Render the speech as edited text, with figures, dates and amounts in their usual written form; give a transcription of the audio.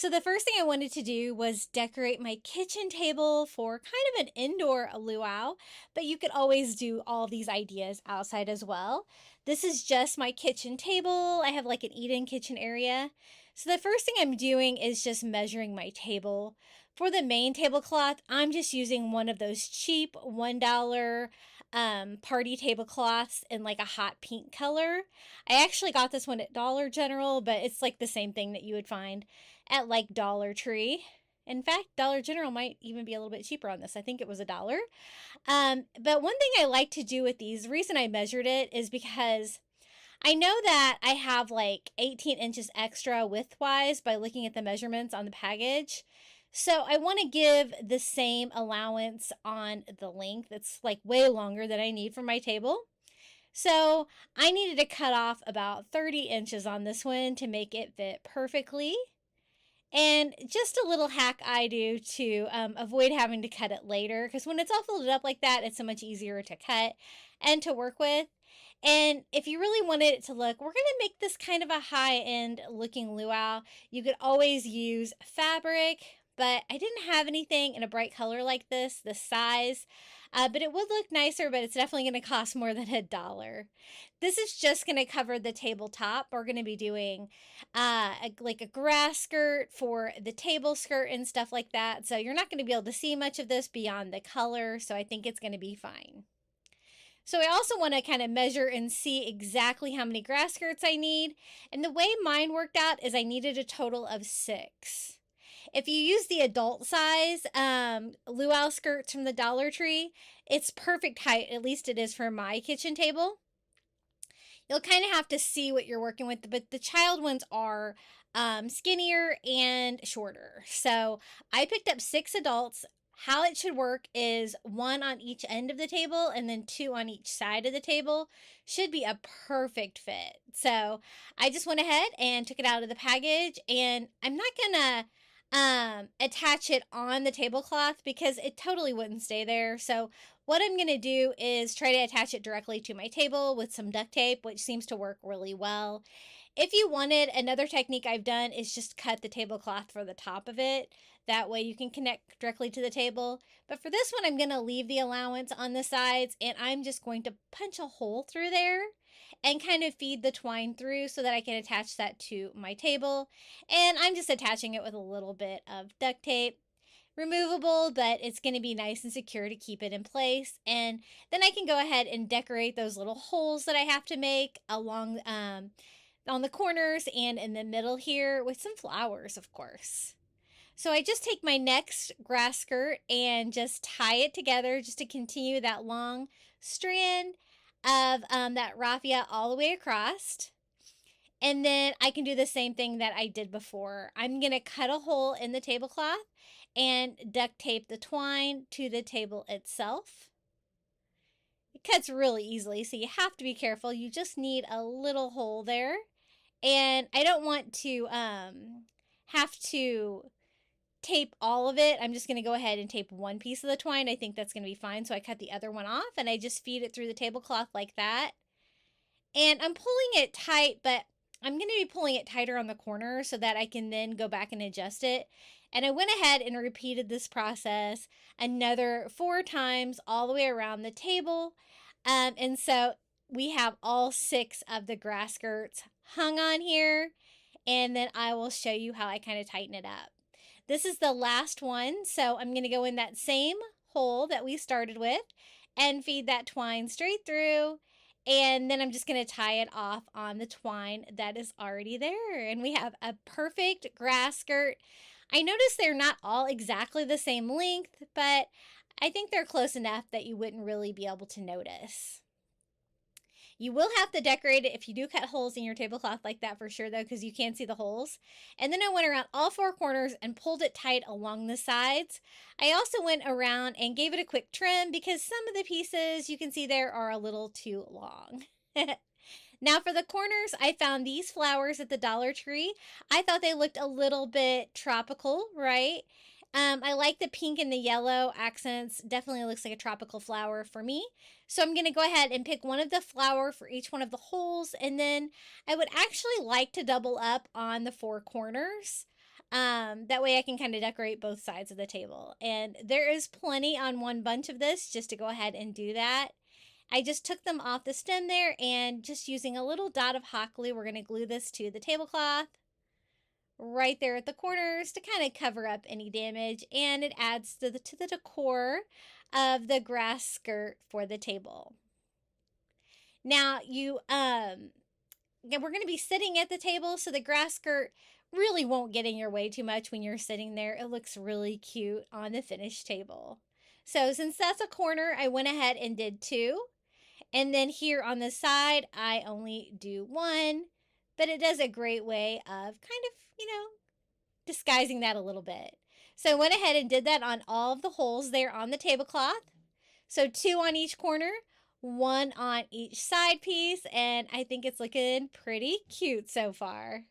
So the first thing I wanted to do was decorate my kitchen table for kind of an indoor luau, but you could always do all these ideas outside as well. This is just my kitchen table. I have like an eat-in kitchen area. So the first thing I'm doing is just measuring my table. For the main tablecloth, I'm just using one of those cheap $1 party tablecloths in like a hot pink color. I actually got this one at Dollar General, but it's like the same thing that you would find at like Dollar Tree. In fact, Dollar General might even be a little bit cheaper on this. I think it was $1. But one thing I like to do with these, the reason I measured it is because I know that I have like 18 inches extra width-wise by looking at the measurements on the package. So I want to give the same allowance on the length. It's like way longer than I need for my table. So I needed to cut off about 30 inches on this one to make it fit perfectly. And just a little hack I do to avoid having to cut it later, because when it's all folded up like that, it's so much easier to cut and to work with. And if you really wanted it to look, we're going to make this kind of a high-end looking luau. You could always use fabric, but I didn't have anything in a bright color like this size. But it would look nicer, but it's definitely going to cost more than $1. This is just going to cover the tabletop. We're going to be doing like a grass skirt for the table skirt and stuff like that. So you're not going to be able to see much of this beyond the color. So I think it's going to be fine. So I also want to kind of measure and see exactly how many grass skirts I need. And the way mine worked out is I needed a total of 6. If you use the adult size luau skirts from the Dollar Tree, it's perfect height. At least it is for my kitchen table. You'll kind of have to see what you're working with, but the child ones are skinnier and shorter. So I picked up 6 adults. How it should work is 1 on each end of the table and then 2 on each side of the table. Should be a perfect fit. So I just went ahead and took it out of the package, and I'm not gonna attach it on the tablecloth because it totally wouldn't stay there. So what I'm going to do is try to attach it directly to my table with some duct tape, which seems to work really well. If you wanted, another technique I've done is just cut the tablecloth for the top of it. That way you can connect directly to the table. But for this one, I'm going to leave the allowance on the sides, and I'm just going to punch a hole through there and kind of feed the twine through so that I can attach that to my table. And I'm just attaching it with a little bit of duct tape. Removable, but it's going to be nice and secure to keep it in place. And then I can go ahead and decorate those little holes that I have to make along on the corners and in the middle here with some flowers, of course. So I just take my next grass skirt and just tie it together just to continue that long strand of that raffia all the way across. And then I can do the same thing that I did before. I'm going to cut a hole in the tablecloth and duct tape the twine to the table itself. It cuts really easily, so you have to be careful. You just need a little hole there. And I don't want to have to tape all of it. I'm just going to go ahead and tape one piece of the twine. I think that's going to be fine. So I cut the other one off and I just feed it through the tablecloth like that. And I'm pulling it tight, but I'm going to be pulling it tighter on the corner so that I can then go back and adjust it. And I went ahead and repeated this process another 4 times all the way around the table. And so we have all 6 of the grass skirts hung on here. And then I will show you how I kind of tighten it up. This is the last one, so I'm going to go in that same hole that we started with and feed that twine straight through. And then I'm just going to tie it off on the twine that is already there. And we have a perfect grass skirt. I noticed they're not all exactly the same length, but I think they're close enough that you wouldn't really be able to notice. You will have to decorate it if you do cut holes in your tablecloth like that for sure, though, because you can't see the holes. And then I went around all 4 corners and pulled it tight along the sides. I also went around and gave it a quick trim because some of the pieces you can see there are a little too long. Now for the corners, I found these flowers at the Dollar Tree. I thought they looked a little bit tropical, right? I like the pink and the yellow accents. Definitely looks like a tropical flower for me. So I'm going to go ahead and pick one of the flower for each one of the holes. And then I would actually like to double up on the 4 corners. That way I can kind of decorate both sides of the table. And there is plenty on one bunch of this just to go ahead and do that. I just took them off the stem there, and just using a little dot of hot glue, we're going to glue this to the tablecloth right there at the corners to kind of cover up any damage, and it adds to the decor of the grass skirt for the table. Now we're going to be sitting at the table, so the grass skirt really won't get in your way too much when you're sitting there. It looks really cute on the finished table. So since that's a corner, I went ahead and did 2. And then here on the side, I only do 1. But it does a great way of kind of, disguising that a little bit. So I went ahead and did that on all of the holes there on the tablecloth. So 2 on each corner, 1 on each side piece, and I think it's looking pretty cute so far.